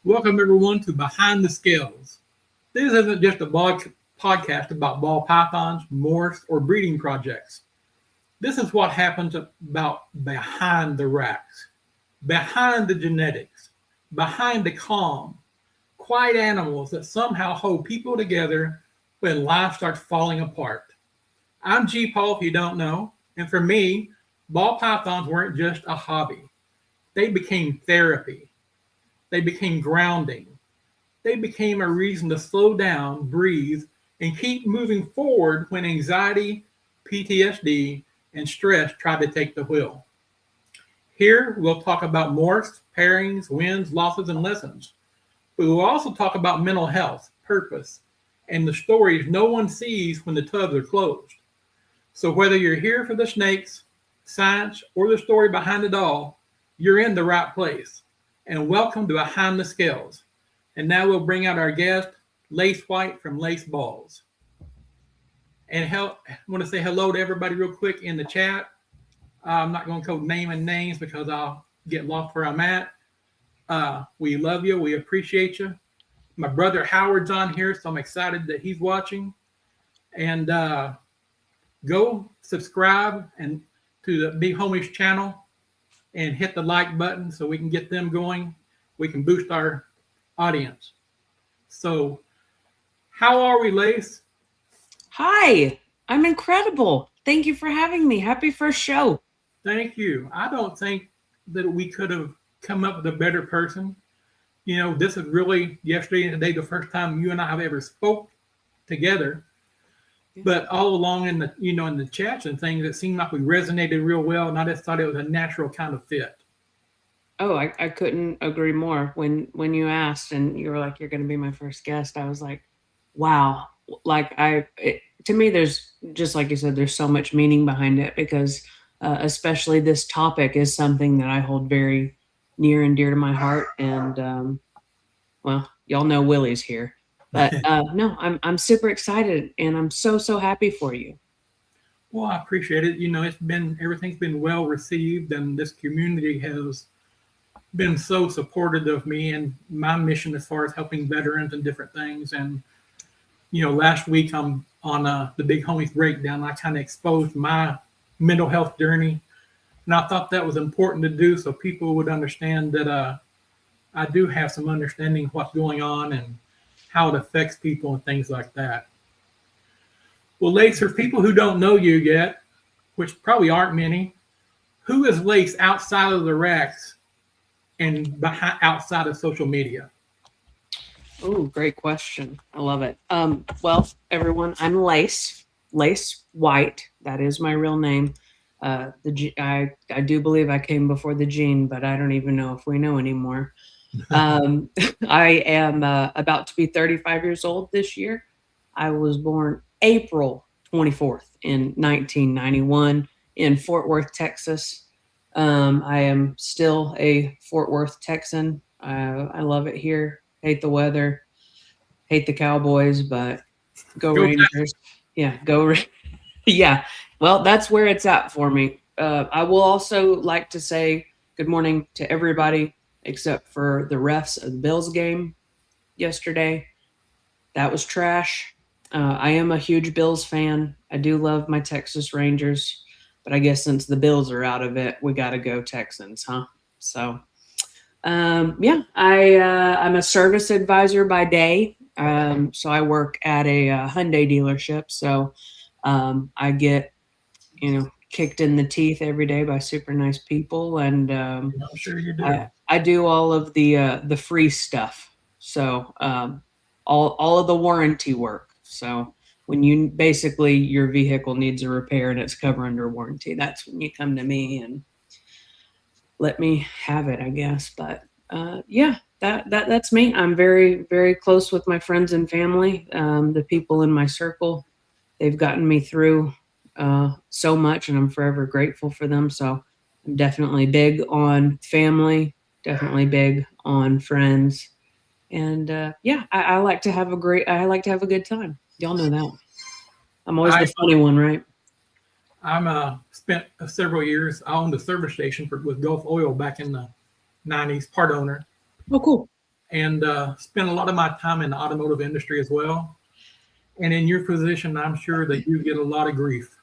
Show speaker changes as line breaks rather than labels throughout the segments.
Welcome everyone to Behind the Scales. This isn't just a podcast about ball pythons, morphs, or breeding projects. This is what happens about behind the racks, behind the genetics, behind the calm, quiet animals that somehow hold people together when life starts falling apart. I'm G.Paw, if you don't know, and for me, ball pythons weren't just a hobby. They became therapy. They became grounding. They became a reason to slow down, breathe, and keep moving forward when anxiety, PTSD, and stress try to take the wheel. Here, we'll talk about morphs, pairings, wins, losses, and lessons. We will also talk about mental health, purpose, and the stories no one sees when the tubs are closed. So whether you're here for the snakes, science, or the story behind it all, you're in the right place. And welcome to Behind the Scales. And now we'll bring out our guest, Lace White from Lace Balls. And I want to say hello to everybody real quick in the chat. I'm not going to go naming names because I'll get lost where I'm at. We love you. We appreciate you. My brother Howard's on here, so I'm excited that he's watching. And go subscribe and to the Big Homies channel and hit the like button so we can get them going. We can boost our audience. So, how are we, Lace?
Hi, I'm incredible. Thank you for having me. Happy first show.
Thank you. I don't think that we could have come up with a better person. You know, this is really yesterday and today the first time you and I have ever spoke together. But all along in the chats and things, it seemed like we resonated real well, and I just thought it was a natural kind of fit.
Oh, I couldn't agree more. When you asked and you were like, you're going to be my first guest, I was like, wow. Like to me, there's just like you said, there's so much meaning behind it because especially this topic is something that I hold very near and dear to my heart. And well, y'all know Willie's here. But no, I'm super excited and I'm so happy for you.
Well, I appreciate it. You know, everything's been well received, and this community has been so supportive of me and my mission as far as helping veterans and different things. And you know, last week I'm on the Big Homies Breakdown. I kind of exposed my mental health journey, and I thought that was important to do so people would understand that I do have some understanding of what's going on and how it affects people and things like that. Well, Lace, for people who don't know you yet, which probably aren't many, who is Lace outside of the racks and outside of social media?
Oh, great question. I love it. Well, everyone, I'm Lace White. That is my real name. I do believe I came before the gene, but I don't even know if we know anymore. I am about to be 35 years old this year. I was born April 24th in 1991 in Fort Worth, Texas. I am still a Fort Worth Texan. I love it here. Hate the weather. Hate the Cowboys, but go Rangers. Yeah, yeah. Well, that's where it's at for me. I will also like to say good morning to everybody except for the refs of the Bills game yesterday. That was trash. I am a huge Bills fan. I do love my Texas Rangers, but I guess since the Bills are out of it, we got to go Texans, huh? So, yeah, I'm a service advisor by day. So I work at a Hyundai dealership. So I get, kicked in the teeth every day by super nice people, and
I'm sure you do.
I do all of the free stuff. So all of the warranty work. So when your vehicle needs a repair and it's covered under warranty, that's when you come to me and let me have it, I guess. But yeah, that's me. I'm very, very close with my friends and family. The people in my circle, they've gotten me through so much, and I'm forever grateful for them. So I'm definitely big on family, definitely big on friends. And yeah, I like to have a good time. Y'all know that. I'm always the funny one, right?
I'm spent several years. I owned a service station with Gulf Oil back in the 90s, part owner.
Oh, cool.
and spend a lot of my time in the automotive industry as well. And in your position, I'm sure that you get a lot of grief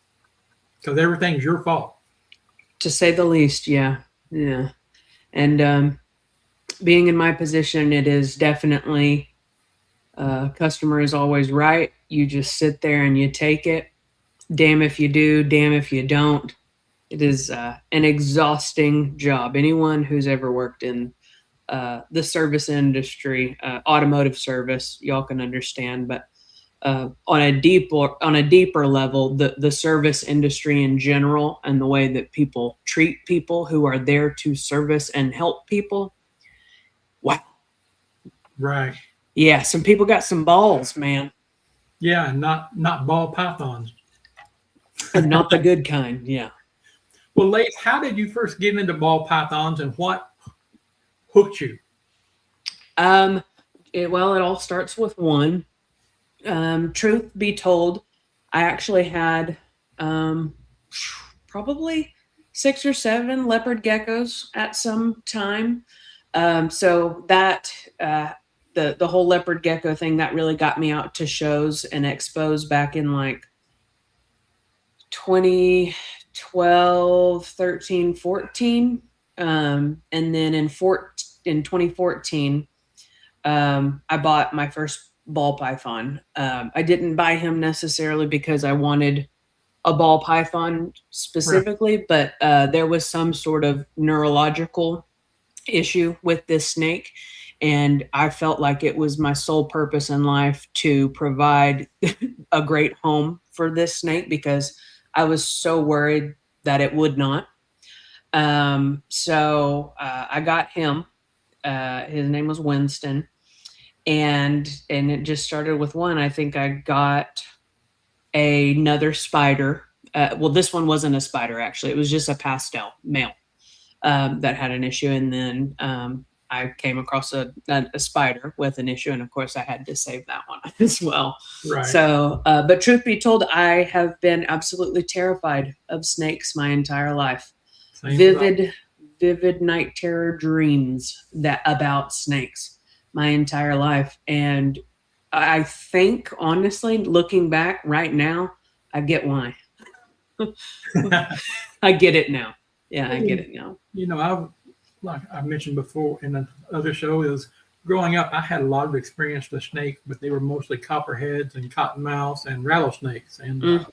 because everything's your fault.
To say the least. Yeah. Yeah. And being in my position, it is definitely customer is always right. You just sit there and you take it. Damn if you do, damn if you don't. It is an exhausting job. Anyone who's ever worked in the service industry, automotive service, y'all can understand. But on a deeper level, the service industry in general and the way that people treat people who are there to service and help people. Wow.
Right.
Yeah, some people got some balls, man,
Yeah, and not ball pythons.
and not the good kind. Yeah.
Well, Lace, how did you first get into ball pythons and what hooked you?
Well, it all starts with one. Truth be told, I actually had probably 6 or 7 leopard geckos at some time. So that the whole leopard gecko thing that really got me out to shows and expos back in like 2012, 13, 14. And then in 2014, I bought my first ball python. I didn't buy him necessarily because I wanted a ball python specifically, but there was some sort of neurological issue with this snake. And I felt like it was my sole purpose in life to provide a great home for this snake because I was so worried that it would not. So I got him. His name was Winston, and it just started with one. I think I got another spider. Well, this one wasn't a spider actually; it was just a pastel male that had an issue, and then I came across a spider with an issue, and of course, I had to save that one as well.
Right.
So, but truth be told, I have been absolutely terrified of snakes my entire life. Vivid night terror dreams about snakes my entire life. And I think, honestly, looking back right now, I get why. I get it now. Yeah, I get it now.
You know, like I mentioned before in the other show, is growing up, I had a lot of experience with snakes, but they were mostly copperheads and cottonmouths and rattlesnakes. And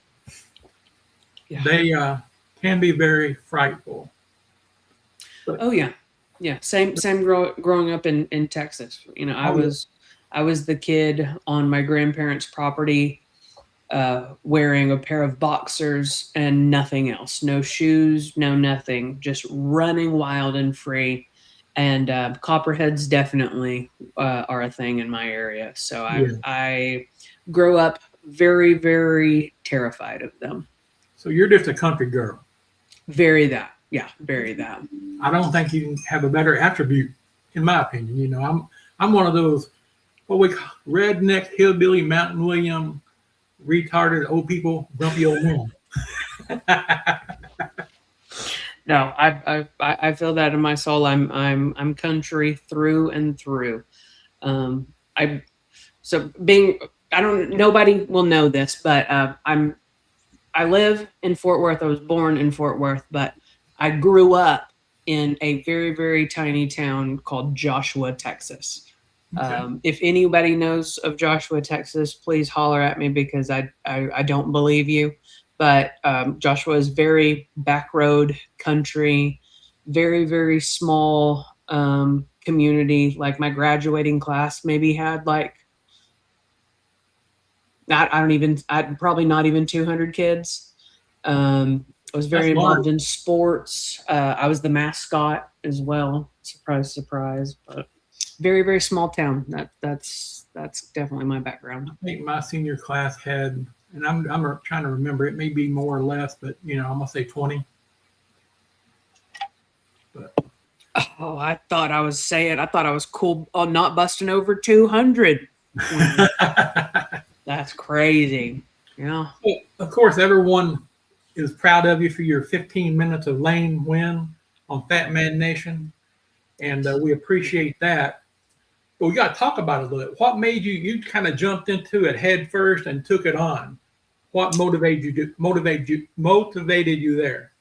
they can be very frightful.
But, oh, yeah. Yeah, same growing up in Texas. You know, I was the kid on my grandparents' property wearing a pair of boxers and nothing else. No shoes, no nothing. Just running wild and free. And copperheads definitely are a thing in my area. So I grew up very, very terrified of them.
So you're just a country girl.
Very that. Yeah, very that.
I don't think you can have a better attribute, in my opinion. You know, I'm one of those what we call redneck, hillbilly, Mountain William, retarded old people, grumpy old men.
No, I feel that in my soul. I'm country through and through. Nobody will know this, but I live in Fort Worth. I was born in Fort Worth, but I grew up in a very, very tiny town called Joshua, Texas. Okay. If anybody knows of Joshua, Texas, please holler at me because I don't believe you. But Joshua is very back road country, very, very small community. Like my graduating class maybe had like, I'd probably not even 200 kids. I was very involved in sports. I was the mascot as well. Surprise, surprise. But very, very small town. That's definitely my background.
I think my senior class had, and I'm trying to remember, it may be more or less, but you know, I'm gonna say 20. But
oh, I thought I was cool on not busting over 200. That's crazy. Yeah.
Well, of course, everyone is proud of you for your 15 minutes of lane win on Fat Man Nation, and we appreciate that. Well, we got to talk about it a little bit. What made you kind of jumped into it head first and took it on? What motivated you there?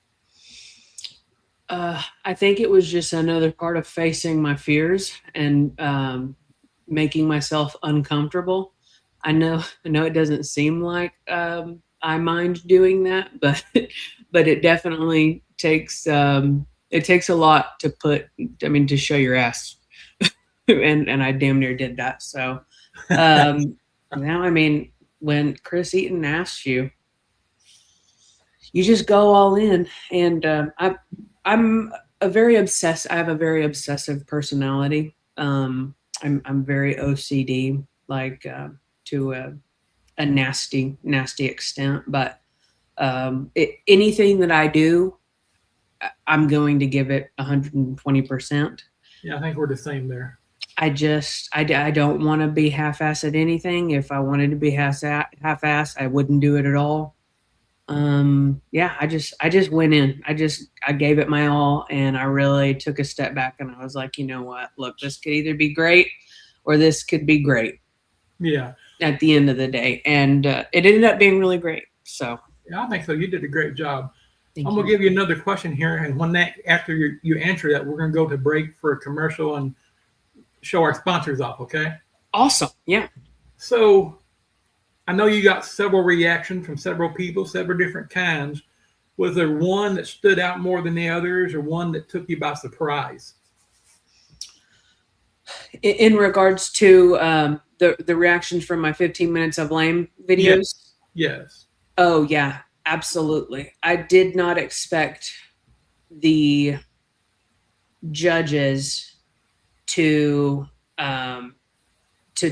I think it was just another part of facing my fears and making myself uncomfortable. I know it doesn't seem like I mind doing that, but but it definitely takes it takes a lot to to show your ass, and I damn near did that. So now, when Chris Eaton asks you, you just go all in, and I'm a very obsessed. I have a very obsessive personality. I'm very OCD, like to a nasty extent. But anything that I do, I'm going to give it 120%.
Yeah, I think we're the same there.
I don't want to be half-assed at anything. If I wanted to be half-assed, I wouldn't do it at all. Yeah, I just went in. I gave it my all, and I really took a step back, and I was like, you know what? Look, this could either be great or this could be great
Yeah,
at the end of the day. And it ended up being really great. So
yeah, I think so. You did a great job.
thank
I'm gonna
you.
give you another question here, and when that after you answer that, we're gonna go to break for a commercial and show our sponsors off. Okay.
Awesome. Yeah.
So I know you got several reactions from several people, several different kinds. Was there one that stood out more than the others, or one that took you by surprise?
In regards to the reactions from my 15 minutes of lame
Yes.
videos.
Yes.
Oh yeah, absolutely. I did not expect the judges to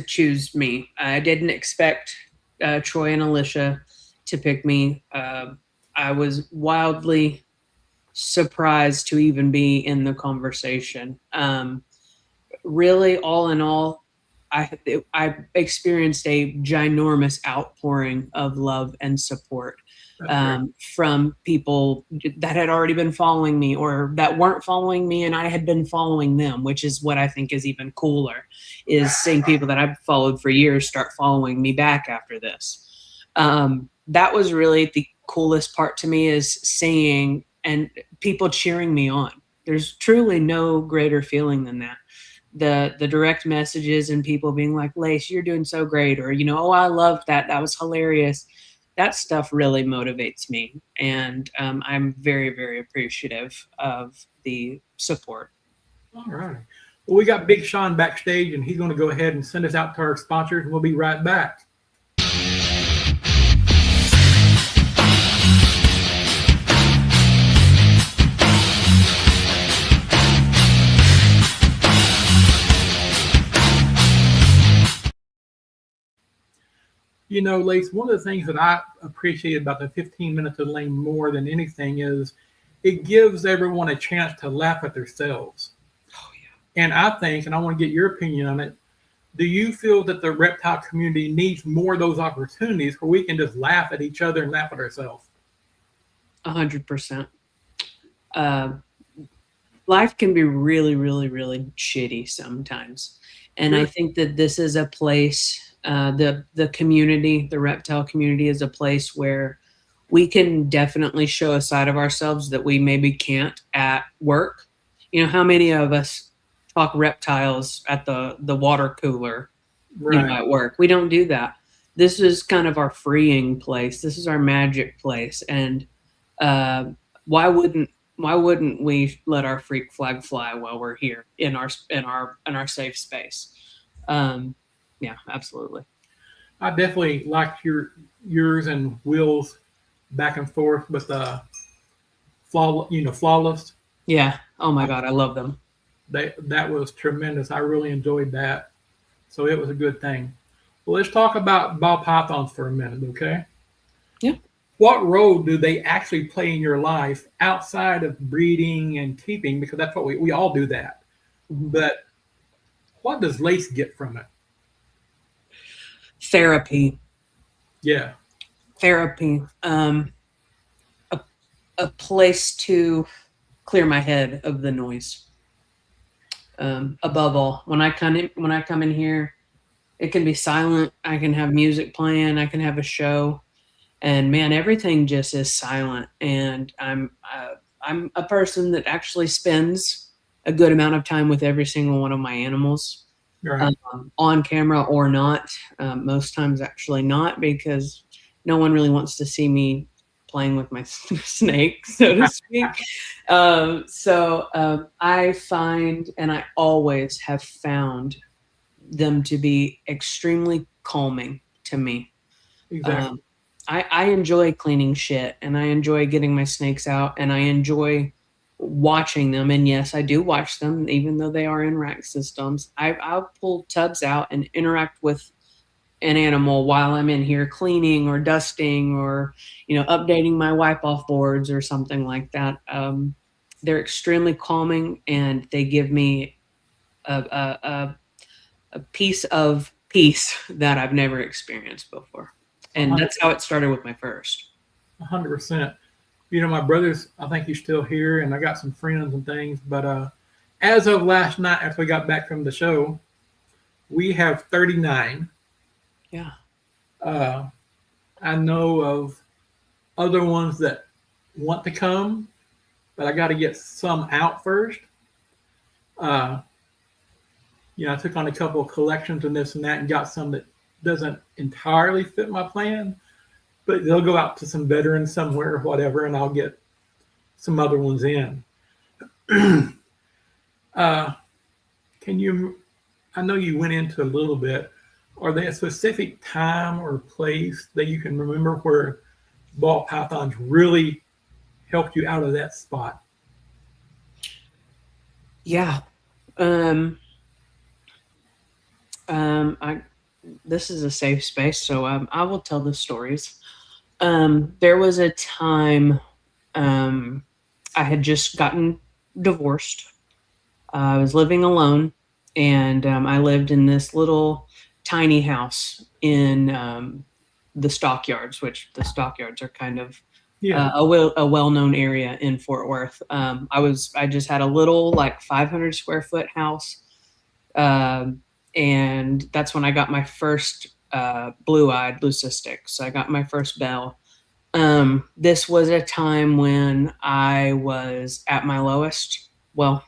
choose me. I didn't expect Troy and Alicia to pick me. I was wildly surprised to even be in the conversation. Really, all in all, I experienced a ginormous outpouring of love and support from people that had already been following me or that weren't following me, and I had been following them, which is what I think is even cooler, is seeing people that I've followed for years start following me back after this. That was really the coolest part to me, is seeing and people cheering me on. There's truly no greater feeling than that. The direct messages and people being like, Lace, you're doing so great, or oh, I loved that, that was hilarious. That stuff really motivates me, and I'm very, very appreciative of the support.
All right. Well, we got Big Sean backstage, and he's going to go ahead and send us out to our sponsors, and we'll be right back. Lace, one of the things that I appreciate about the 15 minutes of lane more than anything is it gives everyone a chance to laugh at themselves.
Oh yeah.
And I think, and I want to get your opinion on it, do you feel that the reptile community needs more of those opportunities where we can just laugh at each other and laugh at ourselves?
100%. Life can be really, really, really shitty sometimes. And I think that this is a place, the community, the reptile community is a place where we can definitely show a side of ourselves that we maybe can't at work. How many of us talk reptiles at the water cooler,
Right.
at work? We don't do that. This is kind of our freeing place. This is our magic place. And why wouldn't we let our freak flag fly while we're here in our safe space? Yeah, absolutely.
I definitely liked yours and Will's back and forth with flawless.
Yeah. Oh my God, I love them.
That was tremendous. I really enjoyed that. So it was a good thing. Well, let's talk about ball pythons for a minute, okay?
Yeah.
What role do they actually play in your life outside of breeding and keeping? Because that's what we all do that.
Mhm.
But what does Lace get from it?
Therapy.
Yeah.
Therapy. A place to clear my head of the noise. Above all, when I come in here, it can be silent. I can have music playing. I can have a show, and man, everything just is silent. And I'm a person that actually spends a good amount of time with every single one of my animals,
Right.
on camera or not. Most times, actually not, because no one really wants to see me playing with my snake, so to speak. I find, and I always have found them to be extremely calming to me.
Exactly.
Um, I enjoy cleaning shit, and I enjoy getting my snakes out, and I enjoy watching them. And yes, I do watch them, even though they are in rack systems. I'll pull tubs out and interact with an animal while I'm in here cleaning or dusting or, updating my wipe off boards or something like that. They're extremely calming, and they give me a, a, a, a piece of peace that I've never experienced before. And that's how it started with my first.
100%. My brothers, I think he's still here, and I got some friends and things. But as of last night, after we got back from the show, we have 39.
Yeah.
I know of other ones that want to come, but I got to get some out first. Uh, I took on a couple of collections and this and that, and got some that doesn't entirely fit my plan, but they'll go out to some veterans somewhere or whatever, and I'll get some other ones in. uh, can you? I know you went into a little bit. Are there a specific time or place that you can remember where ball pythons really helped you out of that spot?
Yeah. I This is a safe space, so I will tell the stories. There was a time, I had just gotten divorced. I was living alone, and I lived in this little tiny house in, the stockyards, which the stockyards are kind of
Yeah.
a well-known area in Fort Worth. I just had a little, like, 500 square foot house, and that's when I got my first blue-eyed leucistic. So I got my first bell. This was a time when I was at my lowest. Well,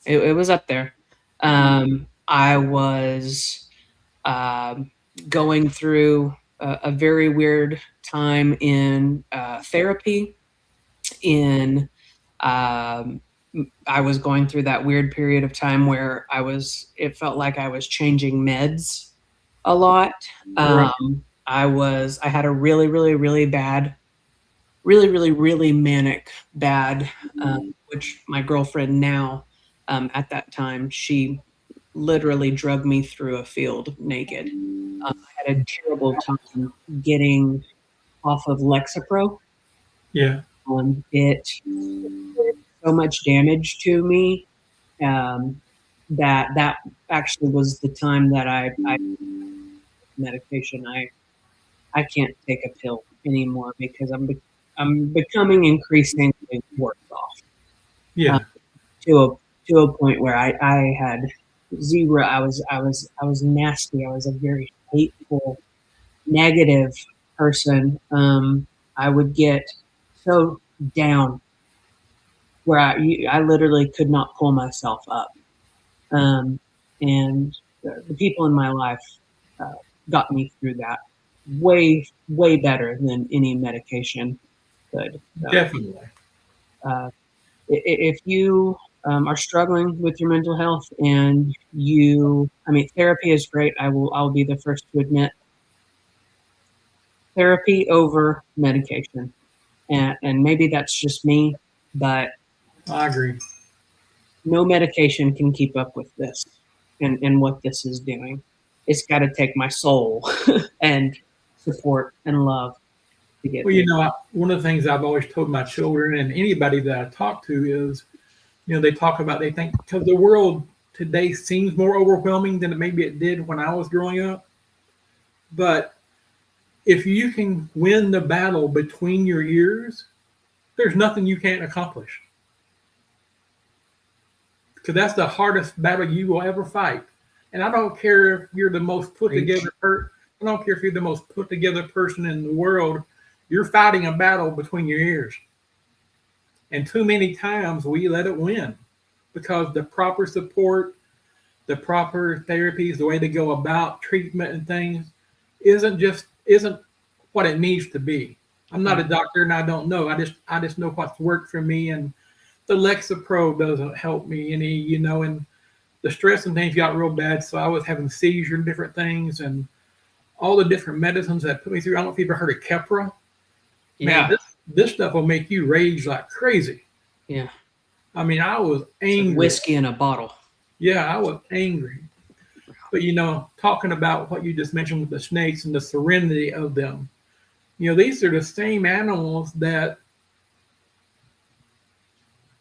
it was up there. I was going through a very weird time in therapy. In I was going through that weird period of time where it felt like I was changing meds a lot.
Right.
I had a really, really, really bad, really, really, really manic bad, which my girlfriend now, at that time, she literally drug me through a field naked. I had a terrible time getting off of Lexapro.
Yeah.
It did so much damage to me, um, that actually was the time that I medication. I can't take a pill anymore because I'm becoming increasingly worse off, uh,
Yeah.
to a point where I had zero. I was nasty. I was a very hateful, negative person. I would get so down where I literally could not pull myself up. Um, and the people in my life uh, got me through that way, way better than any medication could.
Definitely.
Uh, if you are struggling with your mental health, and therapy is great. I'll be the first to admit, therapy over medication. And maybe that's just me, but
I agree.
no medication can keep up with this and what this is doing. It's got to take my soul and support and love to get
Well,
through.
one of the things I've always told my children and anybody that I talk to is, they think because the world today seems more overwhelming than maybe it did when I was growing up. But if you can win the battle between your ears, there's nothing you can't accomplish. because that's the hardest battle you will ever fight. And I don't care if you're the most put together I don't care if you're the most put together person in the world. You're fighting a battle between your ears. And too many times we let it win because the proper support, the proper therapies, the way they go about treatment and things isn't what it needs to be. I'm not a doctor and I don't know. I just know what's worked for me, and the Lexapro doesn't help me any, and the stress and things got real bad. So I was having seizures and different things and all the different medicines that put me through. I don't know if you've ever heard of Keppra.
Yeah.
Man, this stuff will make you rage like crazy.
Yeah.
I mean, I was
It's
angry.
like whiskey in a bottle.
Yeah, I was angry. But talking about what you just mentioned with the snakes and the serenity of them, these are the same animals that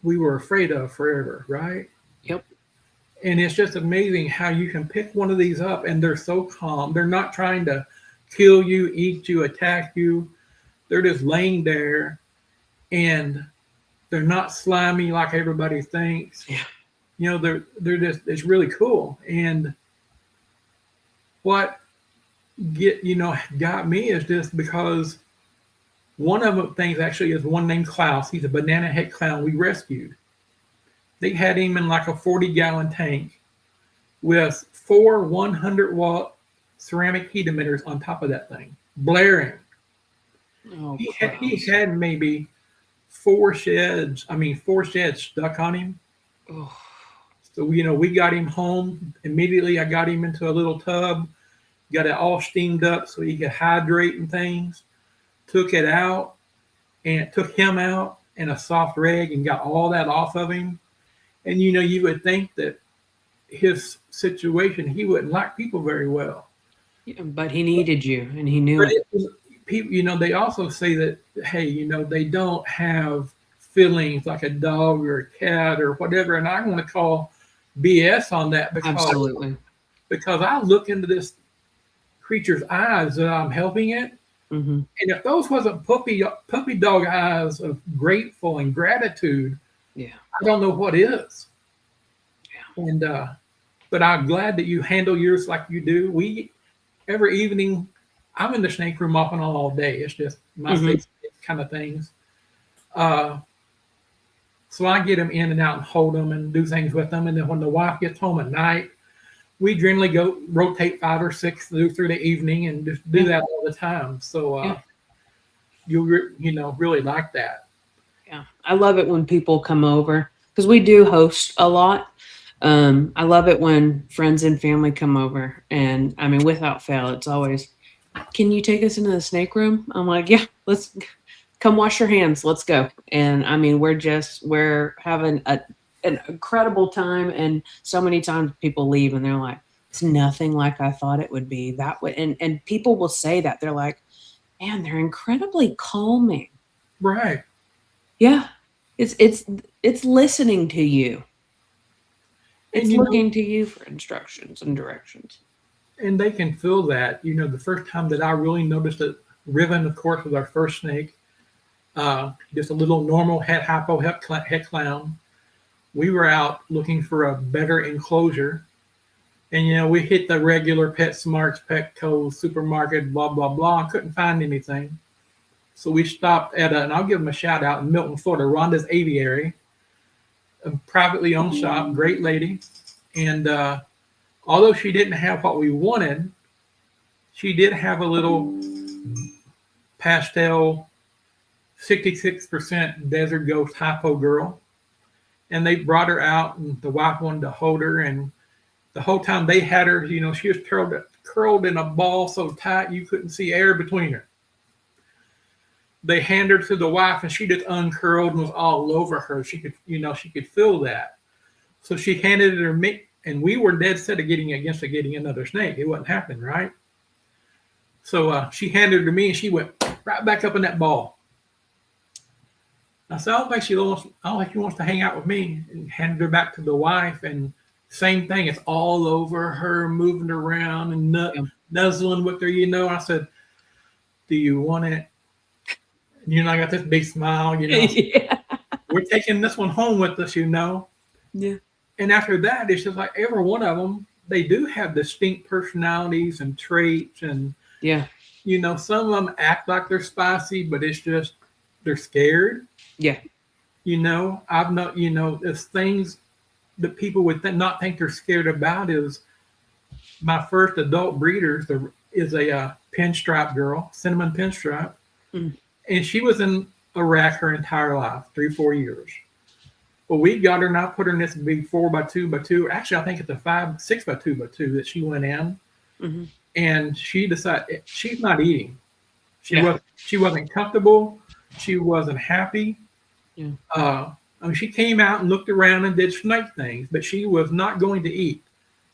we were afraid of forever, right?
Yep.
And it's just amazing how you can pick one of these up and they're so calm. They're not trying to kill you, eat you, attack you. They're just laying there, and they're not slimy like everybody thinks.
Yeah.
They're just, it's really cool. And what got me is just because one of the things actually is one named Klaus. He's a banana head clown we rescued. They had him in like a 40-gallon tank with 4 100-watt ceramic heat emitters on top of that thing, blaring.
Oh,
He had maybe 4 sheds stuck on him.
Oh.
So, we got him home. Immediately, I got him into a little tub, got it all steamed up so he could hydrate and things. Took him out in a soft rag and got all that off of him. And, you would think that his situation, he wouldn't like people very well.
Yeah, but he needed you, and he knew
But
it.
people, they also say that, hey, they don't have feelings like a dog or a cat or whatever. And I'm going to call BS on that
Absolutely.
because I look into this creature's eyes that I'm helping it.
Mm-hmm.
And if those wasn't puppy dog eyes of grateful and gratitude,
Yeah,
I don't know what is.
Yeah.
And but I'm glad that you handle yours like you do. Every evening, I'm in the snake room off and on all day. It's just my face kind of things. So I get them in and out and hold them and do things with them. And then when the wife gets home at night, we generally go rotate 5 or 6 through the evening and just do that all the time. So you really like that.
Yeah, I love it when people come over because we do host a lot. I love it when friends and family come over, and I mean, without fail, it's always, "Can you take us into the snake room?" I'm like, "Yeah, let's come wash your hands. Let's go." And I mean, we're having an incredible time, and so many times people leave and they're like, "It's nothing like I thought it would be." That way, and people will say that they're like, "Man, they're incredibly calming."
Right.
Yeah, it's listening to you. It's looking to you for instructions and directions.
And they can feel that. The first time that I really noticed it, Riven, of course, was our first snake. Just a little normal head clown. We were out looking for a better enclosure. And, we hit the regular PetSmarts, Petco, supermarket, blah, blah, blah. Couldn't find anything. So we stopped and I'll give them a shout out in Milton, Florida, Rhonda's Aviary, a privately owned shop, great lady. And although she didn't have what we wanted, she did have a little pastel 66% desert ghost hypo girl. And they brought her out, and the wife wanted to hold her. And the whole time they had her, she was curled in a ball so tight you couldn't see air between her. They handed her to the wife, and she just uncurled and was all over her. She could feel that. So she handed it to me, and we were dead set of getting another snake. It wasn't happening, right? So she handed it to me, and she went right back up in that ball. I said, I don't think she wants to hang out with me, and handed her back to the wife, and same thing. It's all over her, moving around and nuzzling with her. I said, do you want it? I got this big smile,
Yeah.
We're taking this one home with us,
Yeah.
And after that, it's just like every one of them, they do have distinct personalities and traits. And,
Yeah.
some of them act like they're spicy, but it's just they're scared.
Yeah.
I've not, it's things that people would not think they're scared about is my first adult breeder is a pinstripe girl, cinnamon pinstripe.
Mm.
And she was in Iraq her entire life, 3-4 years. Well, we got her and I put her in this big 4x2x2. Actually, I think it's a 6x2x2 that she went in.
Mm-hmm.
And she decided she's not eating.
Yeah.
She wasn't comfortable. She wasn't happy.
Yeah.
She came out and looked around and did snake things, but she was not going to eat.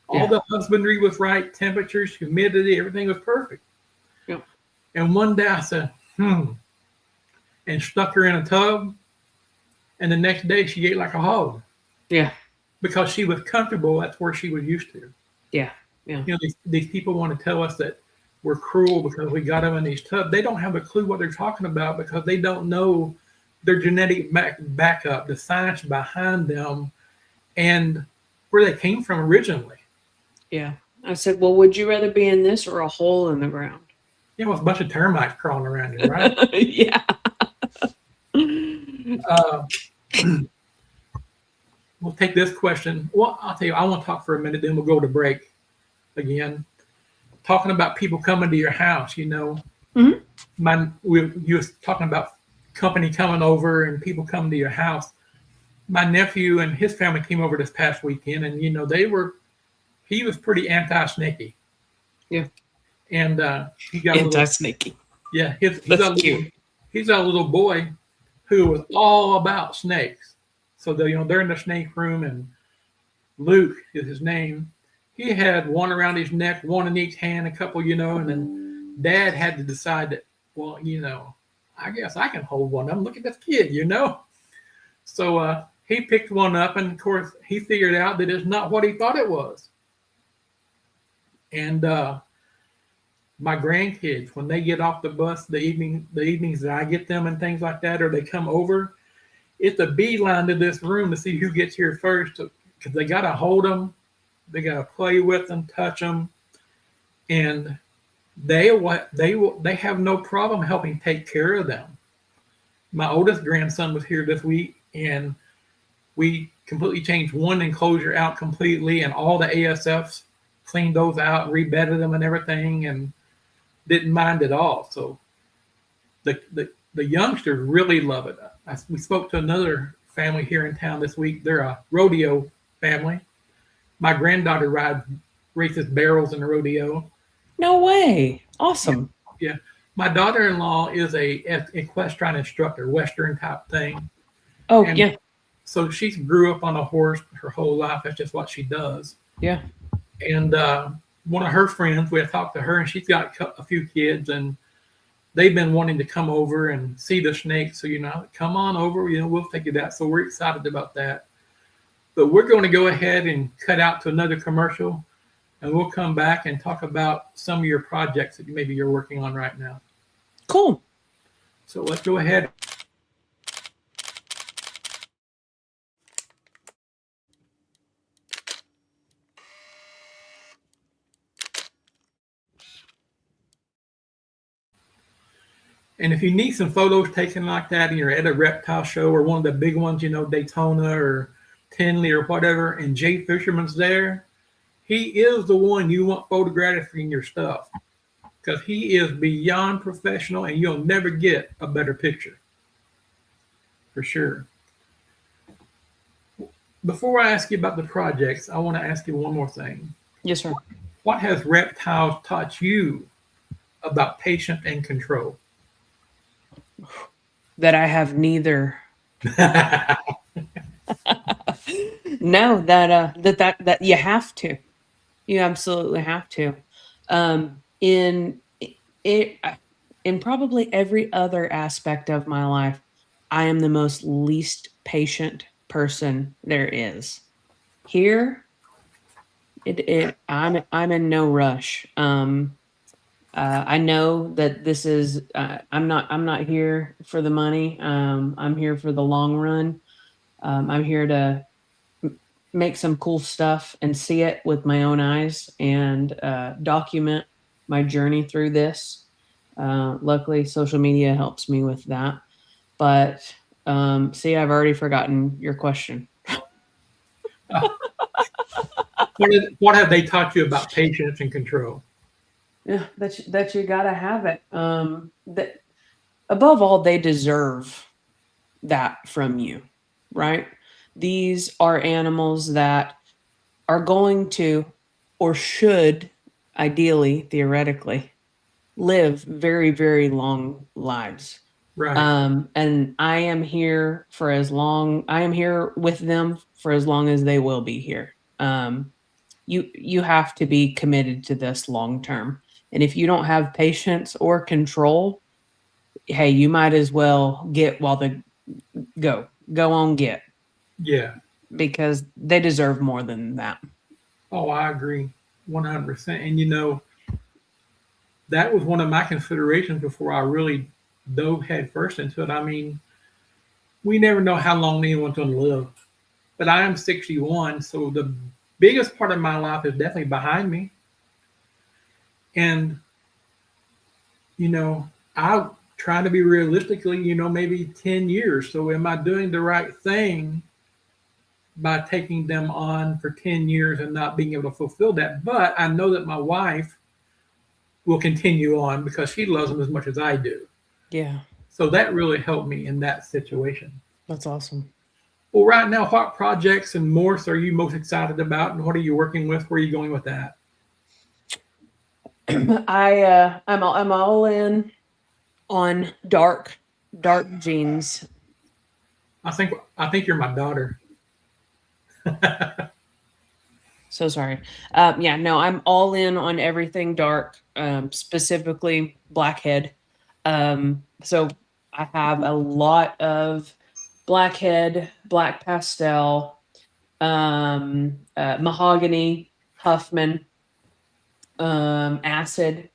All the husbandry was right, temperatures, humidity, everything was perfect.
Yep.
And one day I said, and stuck her in a tub. And the next day she ate like a hog.
Yeah.
Because she was comfortable. That's where she was used to.
Yeah. Yeah.
These people want to tell us that we're cruel because we got them in these tubs. They don't have a clue what they're talking about because they don't know their genetic backup, the science behind them, and where they came from originally.
Yeah. I said, well, would you rather be in this or a hole in the ground?
Yeah, with a bunch of termites crawling around you, right?
Yeah.
We'll take this question. Well, I'll tell you, I want to talk for a minute, then we'll go to break again. Talking about people coming to your house,
Mm-hmm.
You was talking about company coming over and people coming to your house. My nephew and his family came over this past weekend, and he was pretty anti-snaky.
Yeah.
And he got
anti-snaky.
Yeah, he's a little boy who was all about snakes. So they're in the snake room, and Luke is his name. He had one around his neck, one in each hand, a couple, and then Dad had to decide that, well, I guess I can hold one of them. Look at this kid, So he picked one up, and of course he figured out that it's not what he thought it was. And my grandkids, when they get off the bus the evenings that I get them and things like that, or they come over, it's a beeline to this room to see who gets here first, because they got to hold them, they got to play with them, touch them, and they have no problem helping take care of them. My oldest grandson was here this week, and we completely changed one enclosure out completely, and all the ASFs cleaned those out, rebedded them and everything, and didn't mind at all. So the youngsters really love it. We spoke to another family here in town this week. They're a rodeo family. My granddaughter races barrels in the rodeo.
No way. Awesome.
Yeah. My daughter-in-law is a equestrian instructor, Western type thing.
Oh,
and
yeah.
So she grew up on a horse her whole life. That's just what she does.
Yeah.
And one of her friends, we had talked to her, and she's got a few kids, and they've been wanting to come over and see the snakes. So, come on over, we'll take you that. So we're excited about that. But we're going to go ahead and cut out to another commercial, and we'll come back and talk about some of your projects that maybe you're working on right now.
Cool.
So let's go ahead. And if you need some photos taken like that and you're at a reptile show or one of the big ones, Daytona or Tinley or whatever, and Jay Fisherman's there, he is the one you want photographing your stuff, because he is beyond professional and you'll never get a better picture. For sure. Before I ask you about the projects, I want to ask you one more thing.
Yes, sir.
What has reptiles taught you about patience and control?
That I have neither. No, that you have to. You absolutely have to. In probably every other aspect of my life, I am the most least patient person there is. Here, I'm in no rush. I know that this is I'm not here for the money. I'm here for the long run. I'm here to make some cool stuff and see it with my own eyes and document my journey through this. Luckily, social media helps me with that. But see, I've already forgotten your question.
What have they taught you about patience and control?
Yeah, that you gotta have it. That above all, they deserve that from you, right? These are animals that are going to, or should, ideally, theoretically, live very, very long lives.
Right.
And I am here with them for as long as they will be here. You have to be committed to this long term. And if you don't have patience or control, hey, you might as well get while the go on get,
Yeah.
because they deserve more than that.
Oh, I agree 100%. And that was one of my considerations before I really dove head first into it. I mean, we never know how long anyone's going to live, but I am 61, so the biggest part of my life is definitely behind me. And, I try to be realistically, maybe 10 years. So am I doing the right thing by taking them on for 10 years and not being able to fulfill that? But I know that my wife will continue on because she loves them as much as I do.
Yeah,
So that really helped me in that situation.
that's awesome.
Well, right now, what projects and morphs are you most excited about, and what are you working with? Where are you going with that?
I'm all in on dark jeans.
I think you're my daughter.
So sorry. Yeah, no, I'm all in on everything dark, specifically blackhead. So I have a lot of blackhead, black pastel, mahogany, Huffman, acid.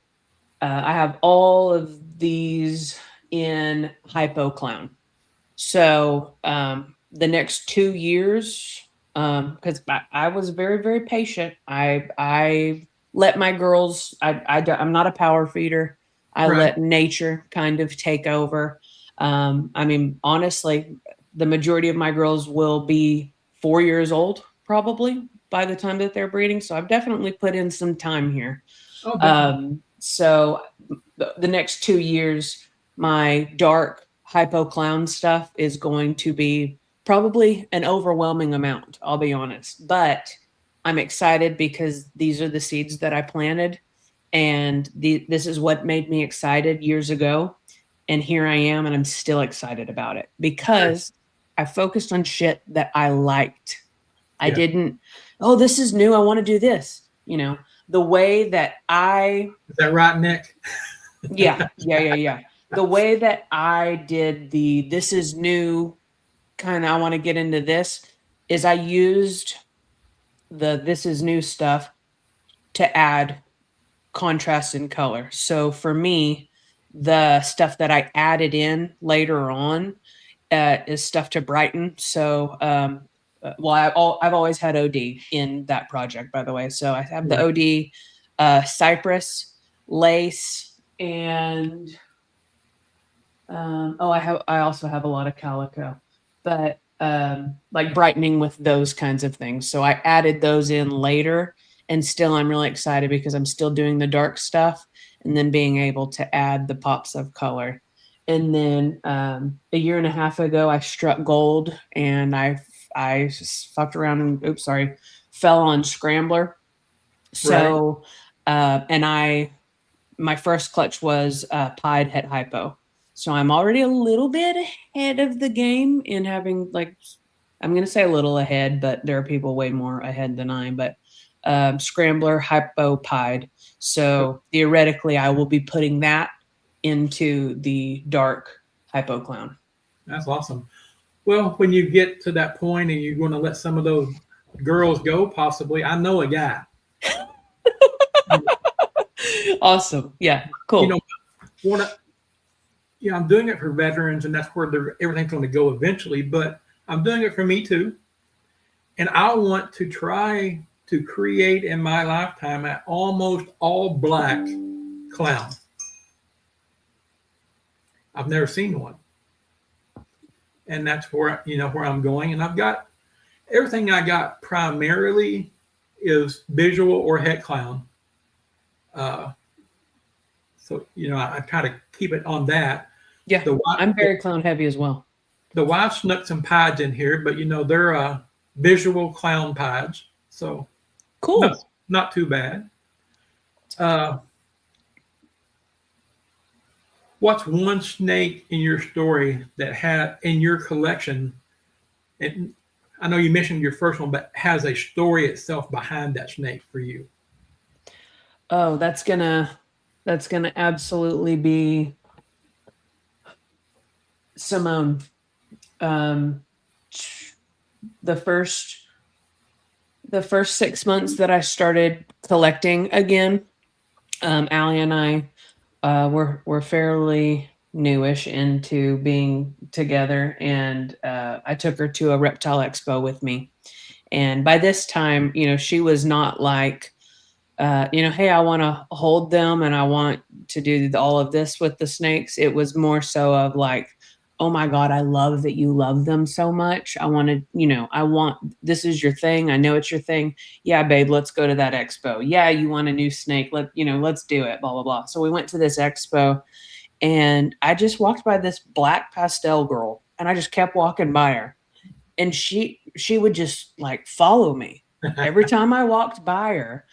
I have all of these in hypo clown. So the next 2 years, because I was very, very patient. I let my girls. I'm not a power feeder. I
Right.
let nature kind of take over. I mean, honestly, the majority of my girls will be 4 years old probably by the time that they're breeding. So I've definitely put in some time here.
Oh, definitely.
So the next 2 years, my dark hypo clown stuff is going to be probably an overwhelming amount, I'll be honest. But I'm excited because these are the seeds that I planted, and this is what made me excited years ago. And here I am, and I'm still excited about it because I focused on shit that I liked. I
Yeah.
didn't, oh, this is new, I want to do this. The way that
Is that right, Nick?
yeah. The way that I did this is new kind of, I want to get into this, is I used this is new stuff to add contrast and color. So for me, the stuff that I added in later on is stuff to brighten. So, I've always had OD in that project, by the way. So I have the OD, cypress, lace, and I also have a lot of calico, but like brightening with those kinds of things. So I added those in later, and still I'm really excited because I'm still doing the dark stuff and then being able to add the pops of color. And then a year and a half ago, I struck gold, and I fucked around and fell on Scrambler. So and my first clutch was pied het hypo. So I'm already a little bit ahead of the game in having, like, I'm going to say a little ahead, but there are people way more ahead than I am. But Scrambler hypo pied. So theoretically, I will be putting that into the dark hypo clown.
That's awesome. Well, when you get to that point and you're going to let some of those girls go, possibly, I know a guy.
Awesome. Yeah. Cool.
I'm doing it for veterans, and that's where everything's going to go eventually. But I'm doing it for me too. And I want to try to create in my lifetime an almost all black clown. I've never seen one. And that's where where I'm going. And I've got everything I got primarily is visual or het clown. Uh, so I try to keep it on that.
Yeah, I'm very clown heavy as well.
The wife snuck some pies in here, but they're visual clown pies, so
cool.
Not too bad. What's one snake in your story that had in your collection? And I know you mentioned your first one, but has a story itself behind that snake for you?
Oh, that's gonna absolutely be Simone. The first 6 months that I started collecting again, Allie and I were fairly newish into being together, and I took her to a reptile expo with me. And by this time, she was not like, hey, I want to hold them and I want to do all of this with the snakes. It was more so of like, oh my God, I love that you love them so much. I want to, this is your thing. I know it's your thing. Yeah, babe, let's go to that expo. Yeah, you want a new snake. Let's do it, blah, blah, blah. So we went to this expo and I just walked by this black pastel girl and I just kept walking by her. And she would just like follow me every time I walked by her.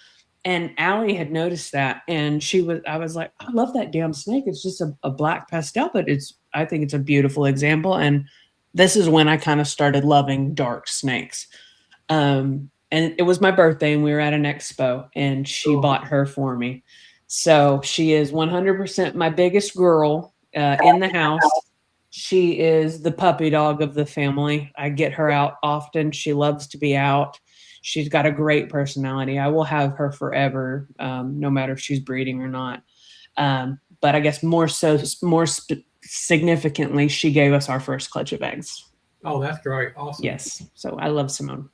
And Allie had noticed that, and I was like, I love that damn snake. It's just a black pastel, but I think it's a beautiful example. And this is when I kind of started loving dark snakes. And it was my birthday and we were at an expo and she bought her for me. So she is 100% my biggest girl in the house. She is the puppy dog of the family. I get her out often. She loves to be out. She's got a great personality. I will have her forever, no matter if she's breeding or not. But I guess more significantly, she gave us our first clutch of eggs.
Oh, that's great. Awesome.
Yes. So I love Simone.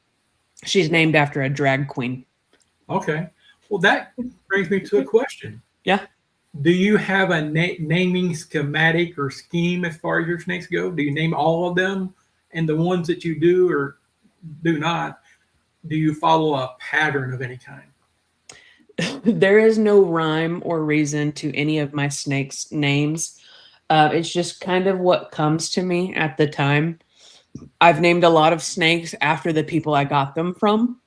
She's named after a drag queen.
Okay. Well, that brings me to a question.
Yeah.
Do you have a naming schematic or scheme as far as your snakes go? Do you name all of them? And the ones that you do or do not, do you follow a pattern of any kind?
There is no rhyme or reason to any of my snakes' names. It's just kind of what comes to me at the time. I've named a lot of snakes after the people I got them from,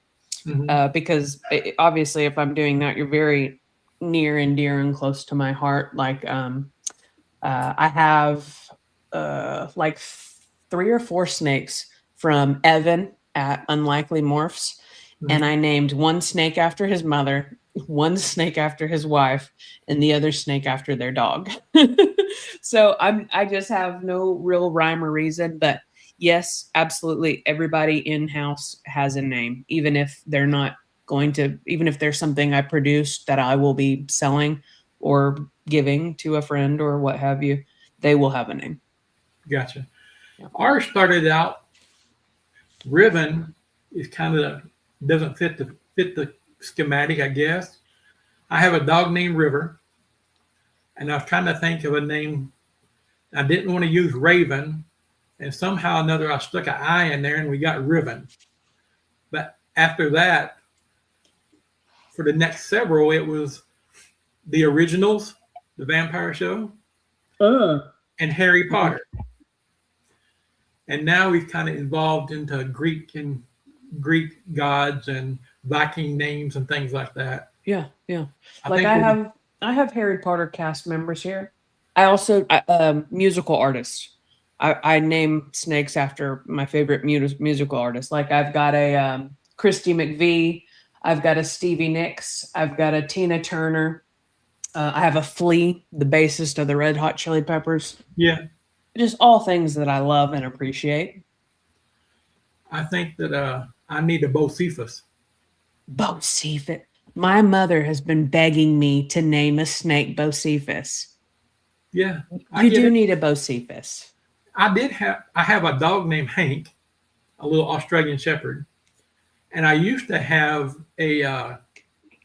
because obviously if I'm doing that, you're very near and dear and close to my heart. Like I have like 3 or 4 snakes from Evan at Unlikely Morphs. And I named one snake after his mother, one snake after his wife, and the other snake after their dog. So I just have no real rhyme or reason, but yes, absolutely. Everybody in-house has a name, even if they're not even if there's something I produce that I will be selling or giving to a friend or what have you, they will have a name.
Gotcha. Yeah. Ours started out, Ribbon is kind of doesn't fit the schematic, I guess. I have a dog named River, and I was trying to think of a name. I didn't want to use Raven, and somehow or another I stuck an I in there and we got Ribbon. But after that, for the next several, it was the Originals, the vampire show, and Harry Potter. And now we've kind of evolved into Greek gods and Viking names and things like that.
Yeah, yeah. I have Harry Potter cast members here. I also musical artists. I name snakes after my favorite musical artists. Like I've got a Christy McVie. I've got a Stevie Nicks. I've got a Tina Turner. I have a Flea, the bassist of the Red Hot Chili Peppers.
Yeah.
Just all things that I love and appreciate.
I think that I need a Bocephus.
Bocephus. My mother has been begging me to name a snake Bocephus.
Yeah.
You do need a Bocephus.
I have a dog named Hank, a little Australian Shepherd. And I used to have a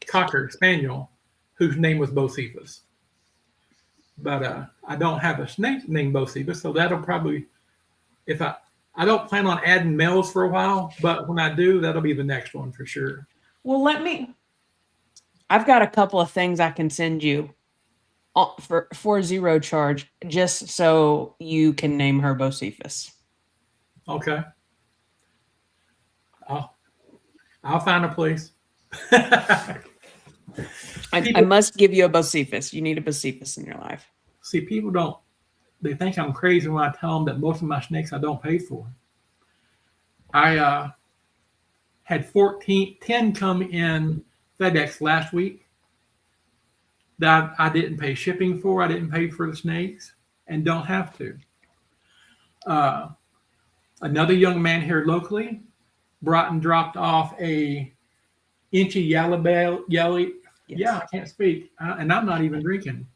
Cocker Spaniel whose name was Bocephus. But I don't have a snake named Bocephus, so that'll probably, if I don't plan on adding males for a while, but when I do, that'll be the next one for sure.
Well, I've got a couple of things I can send you for zero charge, just so you can name her Bocephus.
Okay. I'll find a place.
I must give you a Bocephus. You need a Bocephus in your life.
See, people they think I'm crazy when I tell them that most of my snakes I don't pay for. I had 10 come in FedEx last week that I didn't pay shipping for. I didn't pay for the snakes and don't have to. Another young man here locally brought and dropped off a inchy yellow belly.
Yes.
Yeah, I can't speak. And I'm not even drinking.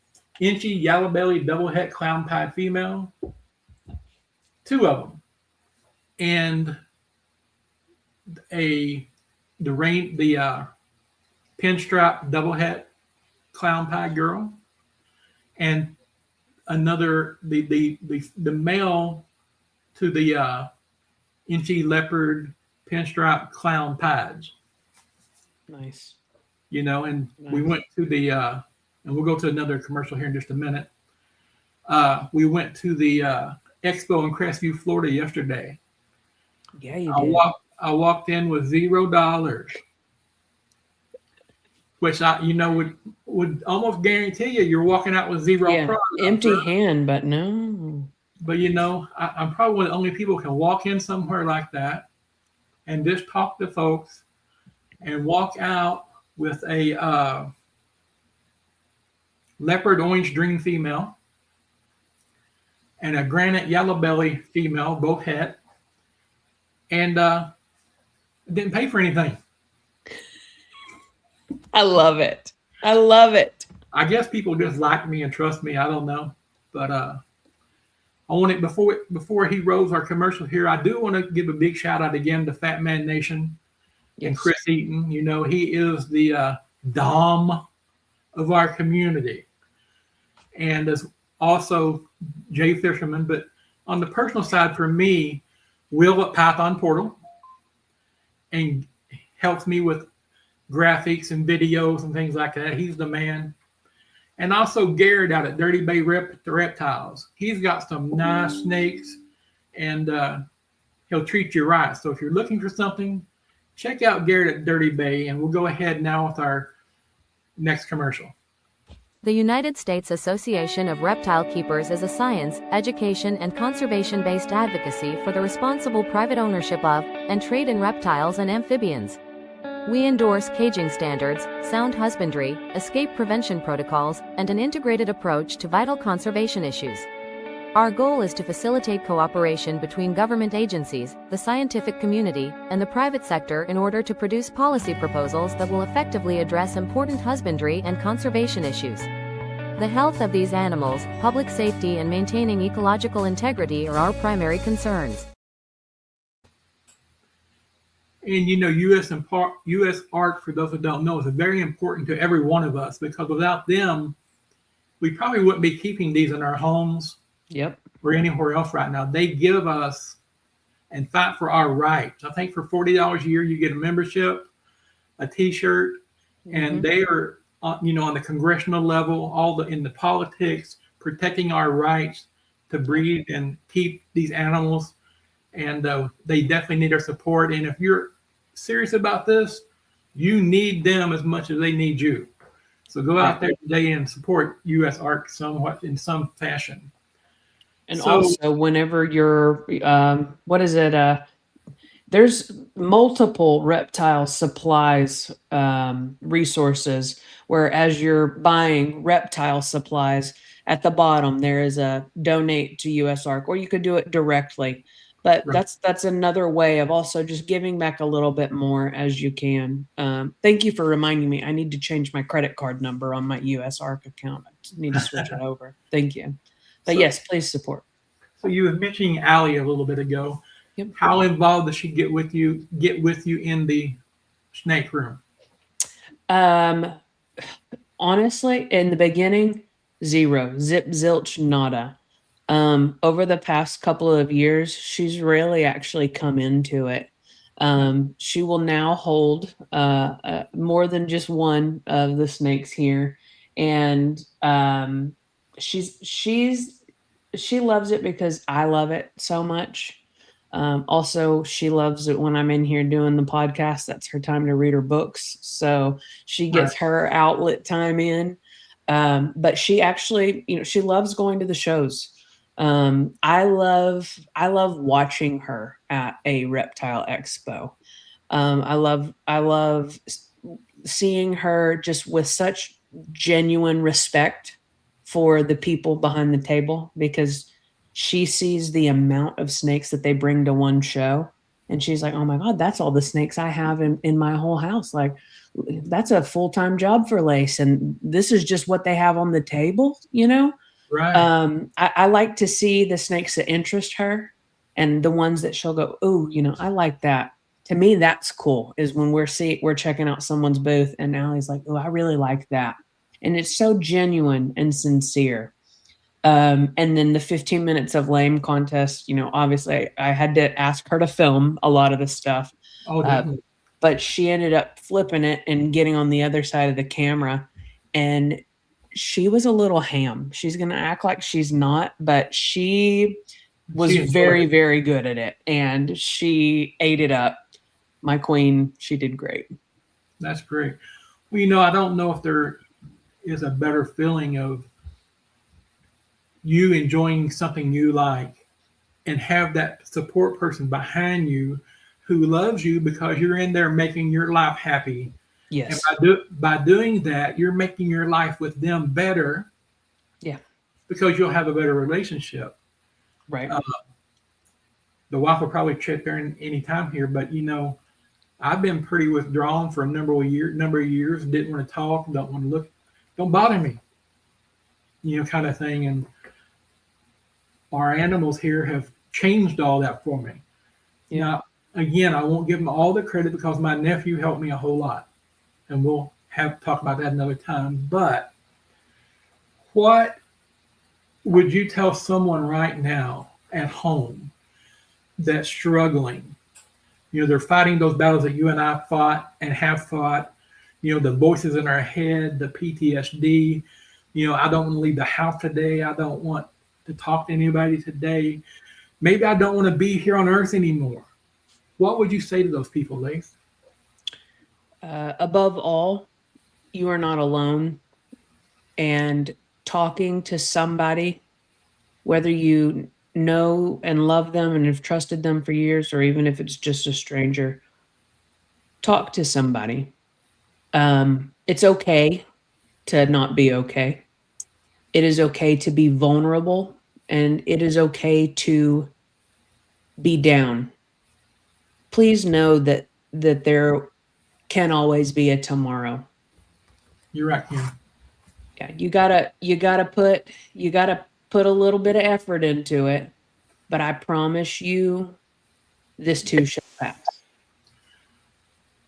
Inchy yellow belly double het clown pied female. 2 of them. And the pinstripe double het clown pie girl, and another the male to the inchy leopard pinstripe clown pies.
Nice.
You know, and
Nice.
We went to the and we'll go to another commercial here in just a minute. We went to the expo in Crestview, Florida yesterday.
Yeah, you did.
I walked in with $0, which would almost guarantee you're walking out with zero product.
Empty hand, but no.
But I'm probably one of the only people who can walk in somewhere like that and just talk to folks and walk out with a leopard orange dream female and a granite yellow belly female, both het, and didn't pay for anything.
I love it. I love it.
I guess people just like me and trust me. I don't know, but I want it before he rolls our commercial here. I do want to give a big shout out again to Fat Man Nation and Chris Eaton. You know, he is the Dom of our community, and as also Jay Fisherman. But on the personal side, for me, Will at Python Portal, and helps me with graphics and videos and things like that. He's the man. And also Garrett out at Dirty Bay Reptiles. He's got some nice snakes, and he'll treat you right. So if you're looking for something, check out Garrett at Dirty Bay, and we'll go ahead now with our next commercial.
The United States Association of Reptile Keepers is a science, education, and conservation-based advocacy for the responsible private ownership of and trade in reptiles and amphibians. We endorse caging standards, sound husbandry, escape prevention protocols, and an integrated approach to vital conservation issues. Our goal is to facilitate cooperation between government agencies, the scientific community, and the private sector in order to produce policy proposals that will effectively address important husbandry and conservation issues. The health of these animals, public safety, and maintaining ecological integrity are our primary concerns.
And U.S. Ark, for those who don't know, is very important to every one of us, because without them, we probably wouldn't be keeping these in our homes.
Yep.
Or anywhere else right now. They give us and fight for our rights. I think for $40 a year, you get a membership, a T-shirt, and they are, on the congressional level, in the politics, protecting our rights to breed and keep these animals. And they definitely need our support. And if you're serious about this, you need them as much as they need you. So go out there today and support U.S. Ark somewhat in some fashion.
And also, whenever you're, there's multiple reptile supplies resources where, as you're buying reptile supplies, at the bottom there is a donate to U.S. Ark, or you could do it directly. But that's another way of also just giving back a little bit more as you can. Thank you for reminding me. I need to change my credit card number on my U.S. Ark account. I need to switch it over. Thank you. But yes, please support.
So you were mentioning Allie a little bit ago.
Yep.
How involved does she get with you in the snake room?
Honestly, in the beginning, zero, zip, zilch, nada. Over the past couple of years, she's really actually come into it. She will now hold more than just one of the snakes here, and she loves it because I love it so much. Also, she loves it when I'm in here doing the podcast. That's her time to read her books, so she gets her outlet time in. But she actually, she loves going to the shows. I love watching her at a reptile expo. I love seeing her just with such genuine respect for the people behind the table, because she sees the amount of snakes that they bring to one show, and she's like, oh my God, that's all the snakes I have in my whole house. Like, that's a full-time job for Lace, and this is just what they have on the table,
Right.
I like to see the snakes that interest her, and the ones that she'll go, oh, I like that. To me, that's cool, is when we're checking out someone's booth and Allie's like, oh, I really like that. And it's so genuine and sincere. And then the 15 minutes of lame contest, obviously I had to ask her to film a lot of the stuff.
Oh, definitely.
But she ended up flipping it and getting on the other side of the camera. And she was a little ham. She's going to act like she's not, but she was very, very good at it. And she ate it up. My queen, she did great.
That's great. Well, I don't know if there is a better feeling of you enjoying something you like and have that support person behind you who loves you because you're in there making your life happy.
Yes.
And by doing that, you're making your life with them better.
Yeah.
Because you'll have a better relationship.
Right.
The wife will probably check there any time here, but I've been pretty withdrawn for a number of years. Didn't want to talk, don't want to look, don't bother me, kind of thing. And our animals here have changed all that for me.
Yeah.
Now, again, I won't give them all the credit because my nephew helped me a whole lot, and we'll talk about that another time. But what would you tell someone right now at home that's struggling? They're fighting those battles that you and I fought and have fought. The voices in our head, the PTSD. I don't want to leave the house today. I don't want to talk to anybody today. Maybe I don't want to be here on earth anymore. What would you say to those people, Lace?
Above all, you are not alone. And talking to somebody, whether you know and love them and have trusted them for years, or even if it's just a stranger, talk to somebody. It's okay to not be okay. It is okay to be vulnerable, and it is okay to be down. Please know that there can always be a tomorrow.
You're right, Kim.
Yeah, you gotta put a little bit of effort into it, but I promise you, this too shall pass.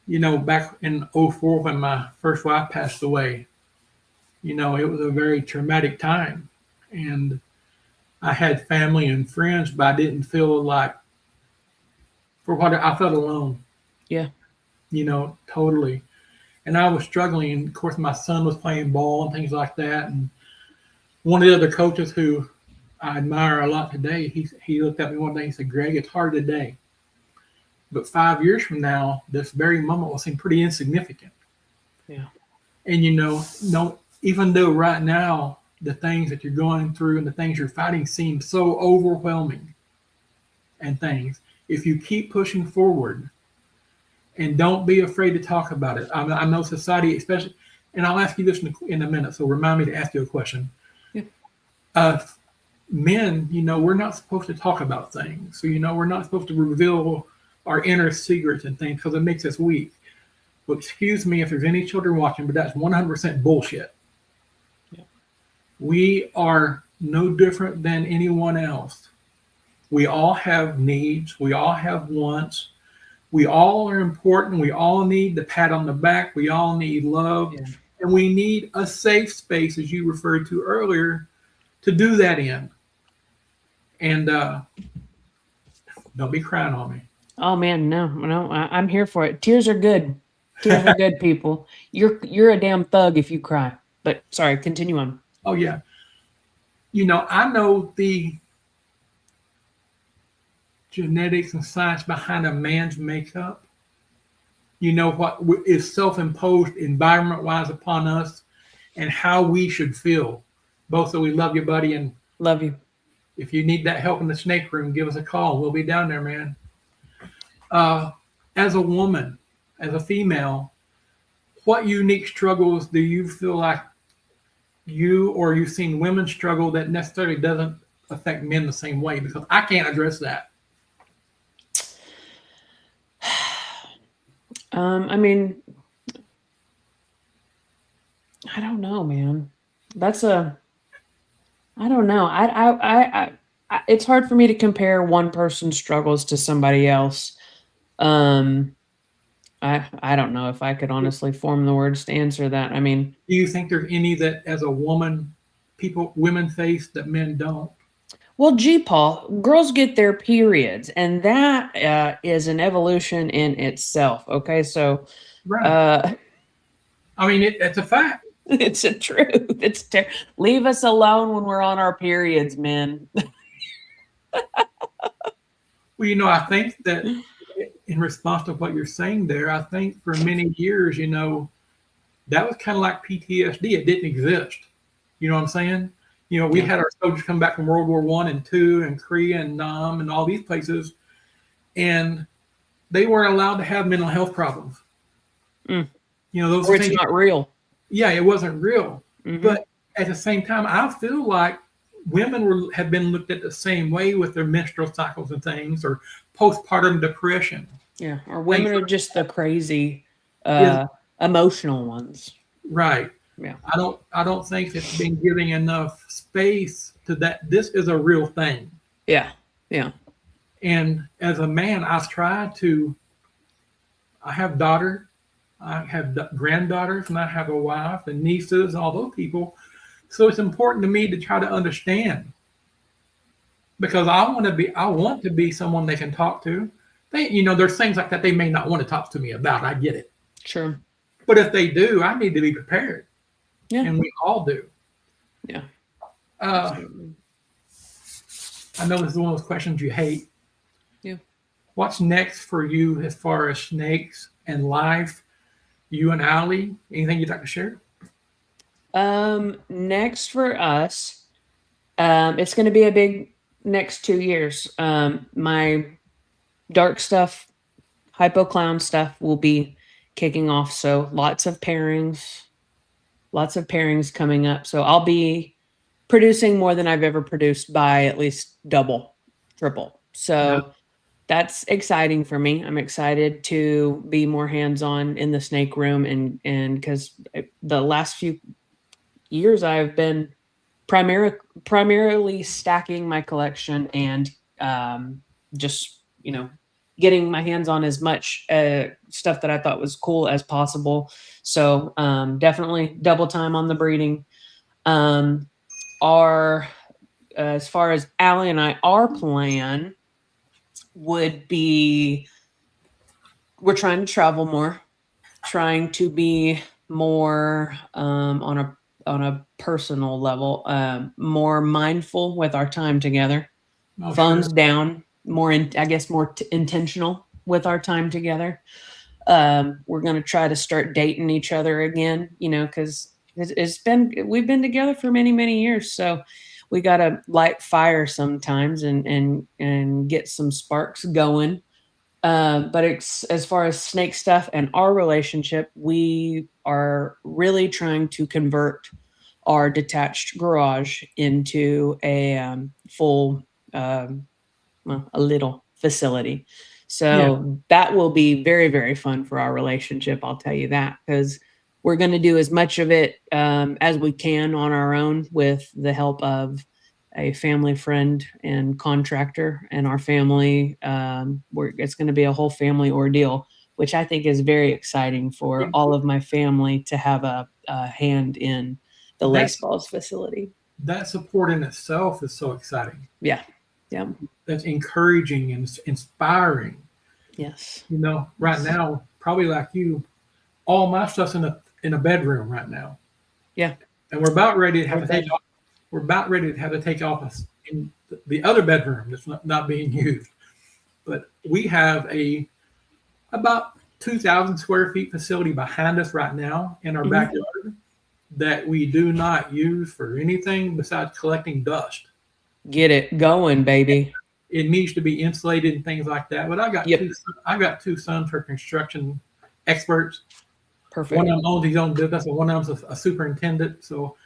Back in 2004 when my first wife passed away, it was a very traumatic time, and I had family and friends, but I didn't feel like I felt alone.
Yeah.
Totally. And I was struggling. And of course, my son was playing ball and things like that. And one of the other coaches who I admire a lot today, he looked at me one day and said, Greg, it's hard today. But 5 years from now, this very moment will seem pretty insignificant.
Yeah.
And even though right now the things that you're going through and the things you're fighting seem so overwhelming and things, if you keep pushing forward and don't be afraid to talk about it. I know society, especially, and I'll ask you this in a minute, so remind me to ask you a question. Yeah. Men, we're not supposed to talk about things. So, we're not supposed to reveal our inner secrets and things because it makes us weak. Well, excuse me if there's any children watching, but that's 100% bullshit. Yeah. We are no different than anyone else. We all have needs. We all have wants. We all are important. We all need the pat on the back. We all need love.
Yeah.
And we need a safe space, as you referred to earlier, to do that in. And don't be crying on me.
Oh man, no, I'm here for it. Tears are good. Tears are good, people. You're a damn thug if you cry. But sorry, continue on.
Oh, yeah. I know the genetics and science behind a man's makeup. You know what is self-imposed environment-wise upon us and how we should feel. Both so we love you, buddy, and
Love you.
if you need that help in the snake room, give us a call. We'll be down there, man. As a woman, as a female, what unique struggles do you feel like you've seen women struggle that necessarily doesn't affect men the same way? Because I can't address that.
I mean, I don't know, man. I don't know. It's hard for me to compare one person's struggles to somebody else. I don't know if I could honestly form the words to answer that. I mean,
Do you think there's any that, as a woman, women face that men don't?
well, G.Paw, girls get their periods, and that is an evolution in itself. Okay, so
Right. I mean, it's a fact.
it's a truth. Leave us alone when we're on our periods, men.
Well, I think that in response to what you're saying there, I think for many years, that was kind of like PTSD. It didn't exist. You know what I'm saying? We had our soldiers come back from World War I and II and Korea and Nam and all these places, and they weren't allowed to have mental health problems. Those
Or
things.
it's not real.
Yeah, it wasn't real.
Mhm.
But at the same time, I feel like women have been looked at the same way with their menstrual cycles and things, or postpartum depression.
Yeah, or women are just the crazy,
Yeah.
emotional ones.
Right.
Yeah.
I don't think it's been giving enough space to that. This is a real thing.
Yeah, yeah.
And as a man, I have daughter, I have granddaughters, and I have a wife and nieces, and all those people. So it's important to me to try to understand, because I want to be someone they can talk to. There's things like that they may not want to talk to me about. I get it.
Sure.
But if they do, I need to be prepared.
Yeah.
And we all do.
Yeah.
I know this is one of those questions you hate.
Yeah.
What's next for you as far as snakes and life? You and Allie, anything you'd like to share?
Next for us, it's going to be a big next 2 years. My dark stuff, hypo clown stuff will be kicking off. So lots of pairings coming up. So I'll be producing more than I've ever produced by at least double, triple. So that's exciting for me. I'm excited to be more hands-on in the snake room, and because the last few years I've been primarily stacking my collection and just getting my hands on as much stuff that I thought was cool as possible. So definitely double time on the breeding. As far as Allie and I, our plan would be, we're trying to travel more, trying to be more on a personal level, more mindful with our time together. Phones down, more intentional with our time together. We're going to try to start dating each other again, because we've been together for many, many years. So we got to light fire sometimes and get some sparks going. But as far as snake stuff and our relationship, we are really trying to convert our detached garage into a full, a little facility. So that will be very, very fun for our relationship. I'll tell you that, because we're going to do as much of it as we can on our own with the help of a family friend and contractor in our family. It's going to be a whole family ordeal, which I think is very exciting for all of my family to have a hand in the Lace Balls facility.
That support in itself is so exciting.
Yeah.
That's encouraging and inspiring.
Yes.
Right now, probably like you, all my stuff's in a bedroom right now.
Yeah.
And we're about ready to have to take off. We're about ready to have to take office in the other bedroom that's not being used. But we have about 2,000 square feet facility behind us right now in our backyard that we do not use for anything besides collecting dust.
Get it going, baby.
It needs to be insulated and things like that. But I've got two sons who are construction experts.
Perfect.
One of them owns his own business, and one of them's a superintendent. So,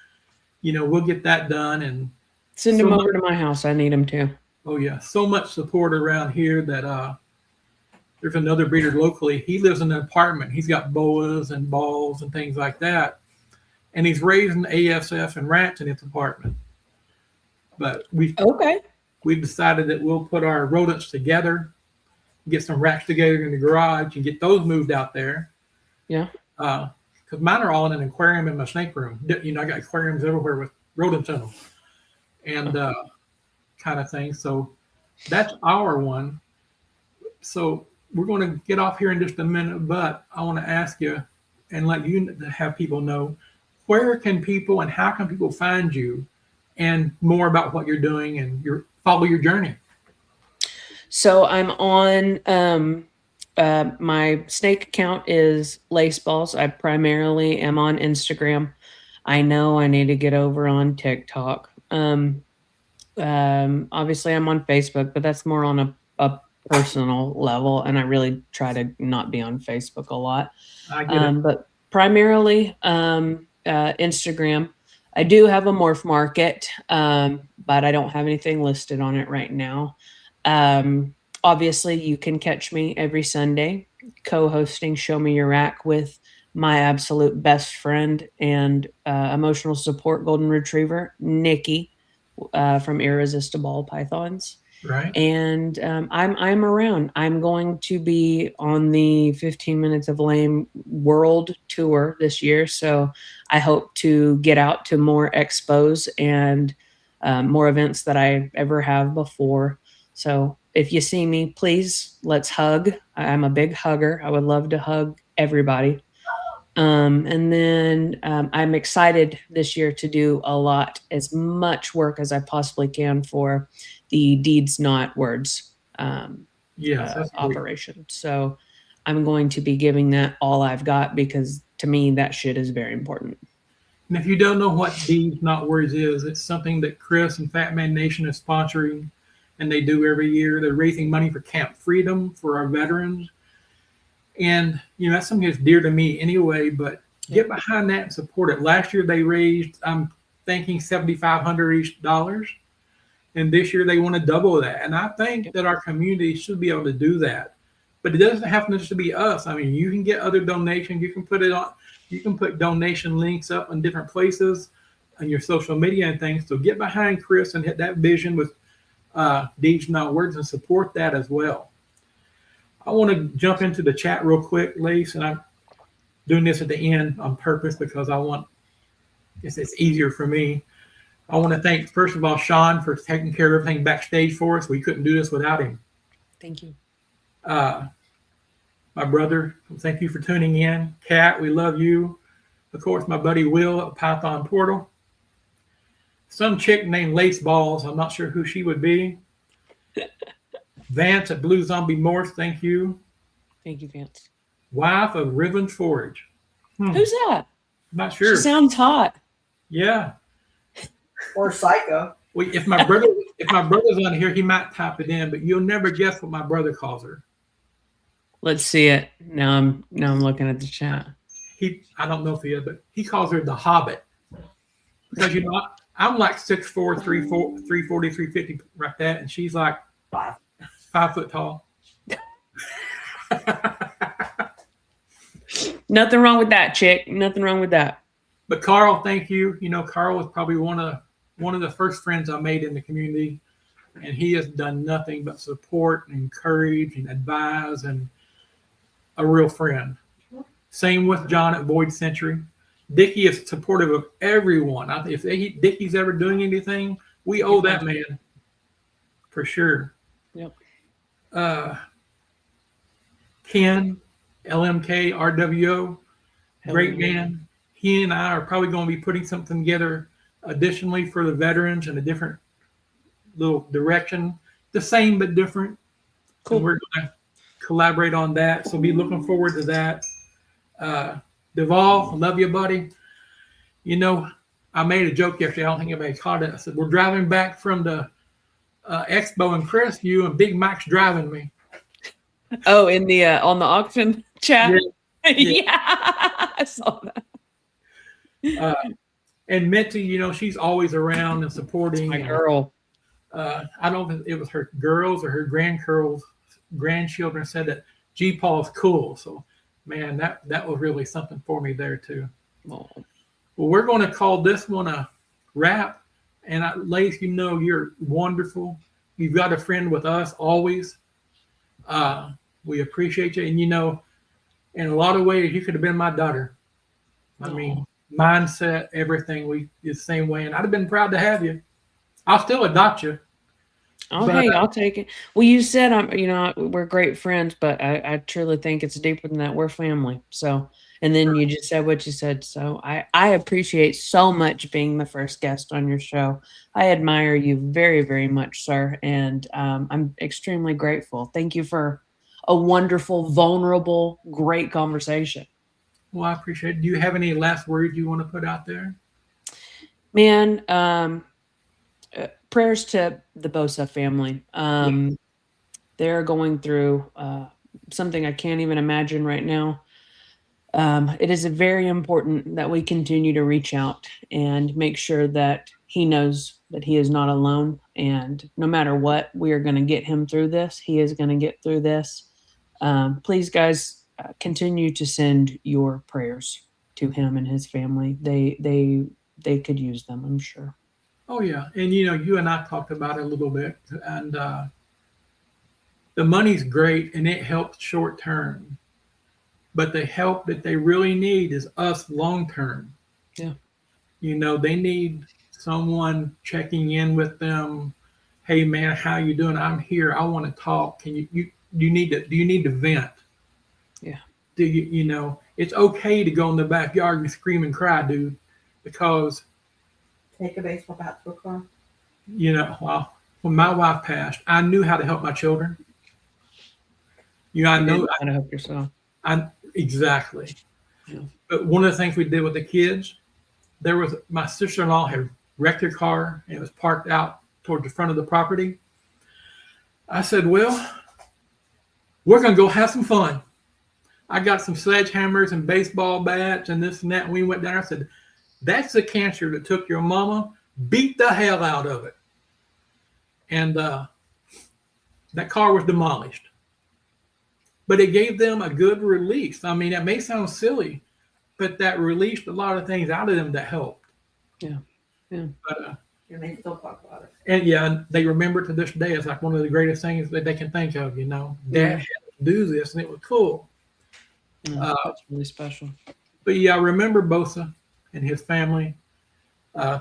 we'll get that done and
send them over to my house. I need them too.
Oh yeah, so much support around here that there's another breeder locally. He lives in an apartment. He's got boas and balls and things like that, and he's raising ASF and rats in his apartment. But we've decided that we'll put our rodents together, get some rats together in the garage, and get those moved out there.
Yeah.
Because mine are all in an aquarium in my snake room. I got aquariums everywhere with rodents in them, and kind of thing. So that's our one. So we're going to get off here in just a minute, but I want to ask you and let you have people know, where can people and how can people find you and more about what you're doing and follow your journey?
So I'm on my snake account is Lace Balls. I primarily am on Instagram. I know I need to get over on TikTok. Obviously I'm on Facebook, but that's more on a personal level, and I really try to not be on Facebook a lot.
I get it.
But primarily Instagram. I do have a morph market, but I don't have anything listed on it right now. Obviously, you can catch me every Sunday co-hosting Show Me Your Rack with my absolute best friend and emotional support golden retriever, Nikki, from Irresistible Pythons.
Right.
And I'm around. I'm going to be on the 15 Minutes of Lame World Tour this year. So I hope to get out to more expos and more events that I ever have before. So if you see me, please, let's hug. I'm a big hugger. I would love to hug everybody. And then I'm excited this year to do as much work as I possibly can for the Deeds Not Words operation. So I'm going to be giving that all I've got, because to me, that shit is very important.
And if you don't know what Deeds Not Words is, it's something that Chris and Fat Man Nation is sponsoring, and they do every year. They're raising money for Camp Freedom for our veterans. And, that's something that's dear to me anyway, but get behind that and support it. Last year they raised, I'm thinking $7,500. And this year they want to double that. And I think that our community should be able to do that. But it doesn't have to just be us. I mean, you can get other donations. You can put donation links up in different places on your social media and things. So get behind Chris and hit that vision with Deeds Not Words and support that as well. I want to jump into the chat real quick, Lace, and I'm doing this at the end on purpose because it's easier for me. I want to thank, first of all, Sean for taking care of everything backstage for us. We couldn't do this without him.
Thank you.
My brother, thank you for tuning in. Kat, we love you. Of course, my buddy Will at Python Portal. Some chick named Lace Balls. I'm not sure who she would be. Vance at Blue Zombie Morse, thank you.
Thank you, Vance.
Wife of Riven Forge.
Who's that?
I'm not sure.
She sounds hot.
Yeah.
Or Psycho.
Well, if my brother's on here, he might type it in, but you'll never guess what my brother calls her.
Let's see it. Now I'm looking at the chat.
I don't know if he is, but he calls her the Hobbit. Because I'm like 6'4", 340, 350 like that, and she's like 5 foot tall.
Nothing wrong with that, chick. Nothing wrong with that.
But Carl, thank you. Carl was probably one of one of the first friends I made in the community, and he has done nothing but support and encourage and advise, and a real friend. Same with John at Void Century. Dickie is supportive of everyone. If Dickie's ever doing anything, we owe that man for sure.
Yep.
Ken, LMK, RWO, great man. He and I are probably going to be putting something together additionally for the veterans in a different little direction. The same but different.
Cool.
And we're going to collaborate on that. So be looking forward to that. Duvall, love you, buddy. You know, I made a joke yesterday. I don't think anybody caught it. I said, we're driving back from the expo in Crestview, and Big Mac's driving me.
Oh, in the on the auction chat?
Yeah.
Yeah, I saw that.
And Minty, you know, she's always around and supporting.
My girl.
I don't know if it was her girls or her grandchildren said that G.Paw is cool. So, man, that was really something for me there, too.
Oh.
Well, we're going to call this one a wrap. And Lace, you know, you're wonderful. You've got a friend with us always. We appreciate you. And, you know, in a lot of ways, you could have been my daughter. I mean, mindset, everything, the same way. And I'd have been proud to have you. I'll still adopt you.
Oh, hey, I'll take it. Well, you said we're great friends, but I truly think it's deeper than that. We're family. So, and then you just said what you said. So I appreciate so much being the first guest on your show. I admire you very, very much, sir. And I'm extremely grateful. Thank you for a wonderful, vulnerable, great conversation.
Well, I appreciate it. Do you have any last words you want to put out there?
Man, prayers to the Bosa family. They're going through something I can't even imagine right now. It is very important that we continue to reach out and make sure that he knows that he is not alone. And no matter what, we are going to get him through this. He is going to get through this. Please, guys, continue to send your prayers to him and his family. They could use them, I'm sure.
Oh, yeah. And, you know, you and I talked about it a little bit. And the money's great, and it helps short term. But the help that they really need is us long term.
Yeah.
You know, they need someone checking in with them. Hey, man, how you doing? I'm here. I want to talk. Do you need to vent?
Yeah.
Do you know, it's okay to go in the backyard and scream and cry, dude, because
Take a baseball bat to a car.
you know, well, when my wife passed, I knew how to help my children. You know, I know
how to help yourself.
Exactly.
Yeah.
But one of the things we did with the kids, my sister-in-law had wrecked her car, and it was parked out towards the front of the property. I said, well, we're going to go have some fun. I got some sledgehammers and baseball bats and this and that. And we went down there. I said, that's the cancer that took your mama. Beat the hell out of it. And that car was demolished. But it gave them a good release. I mean, it may sound silly, but that released a lot of things out of them that helped.
Yeah. Yeah.
But,
And they still talk about it.
and yeah, they remember to this day. It's like one of the greatest things that they can think of, you know. Dad had to do this, and it was cool.
That's really special.
But yeah, I remember Bosa and his family.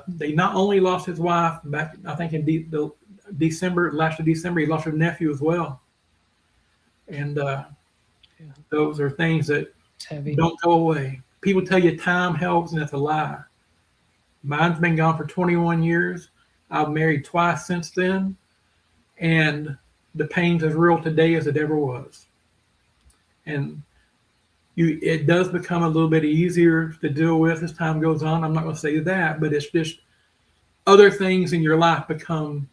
They not only lost his wife back, I think in December, last of December, he lost his nephew as well. And those are things that don't go away. People tell you time helps, and it's a lie. Mine's been gone for 21 years. I've married twice since then. And the pain's as real today as it ever was. And it does become a little bit easier to deal with as time goes on. I'm not going to say that, but it's just other things in your life become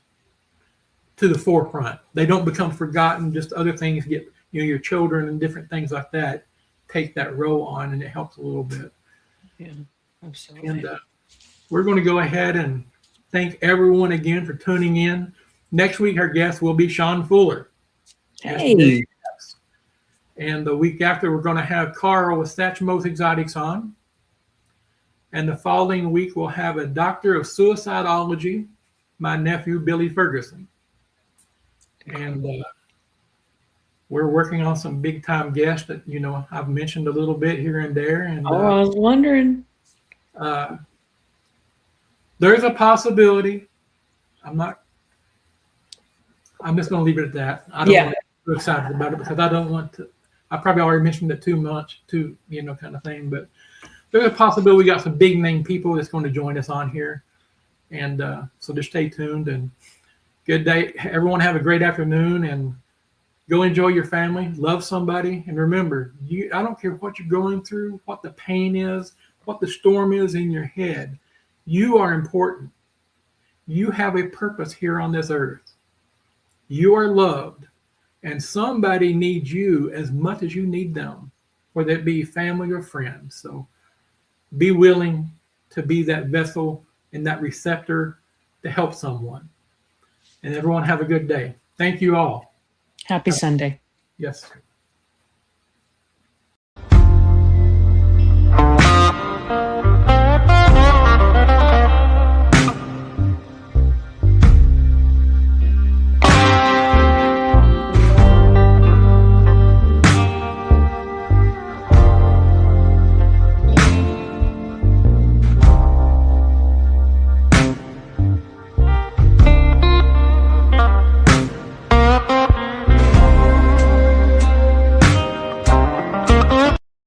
to the forefront. They don't become forgotten. Just other things get, your children and different things like that take that role on, and it helps a little bit.
Yeah, absolutely.
And we're going to go ahead and thank everyone again for tuning in. Next week, our guest will be Sean Fuller.
Hey.
And the week after, we're going to have Carl with Satchmo's Exotics on. And the following week, we'll have a doctor of suicidology, my nephew, Billy Ferguson. And we're working on some big time guests that, I've mentioned a little bit here and there. And
Oh, I was wondering.
there's a possibility. I'm just going to leave it at that. I don't want to get too excited about it because I don't want to. I probably already mentioned it too much, kind of thing. But there's a possibility we got some big name people that's going to join us on here. And so just stay tuned and good day. Everyone have a great afternoon and go enjoy your family. Love somebody. And remember, I don't care what you're going through, what the pain is, what the storm is in your head. You are important. You have a purpose here on this earth. You are loved. And somebody needs you as much as you need them, whether it be family or friends. So be willing to be that vessel and that receptor to help someone. And everyone have a good day. Thank you all.
Happy Sunday.
Yes.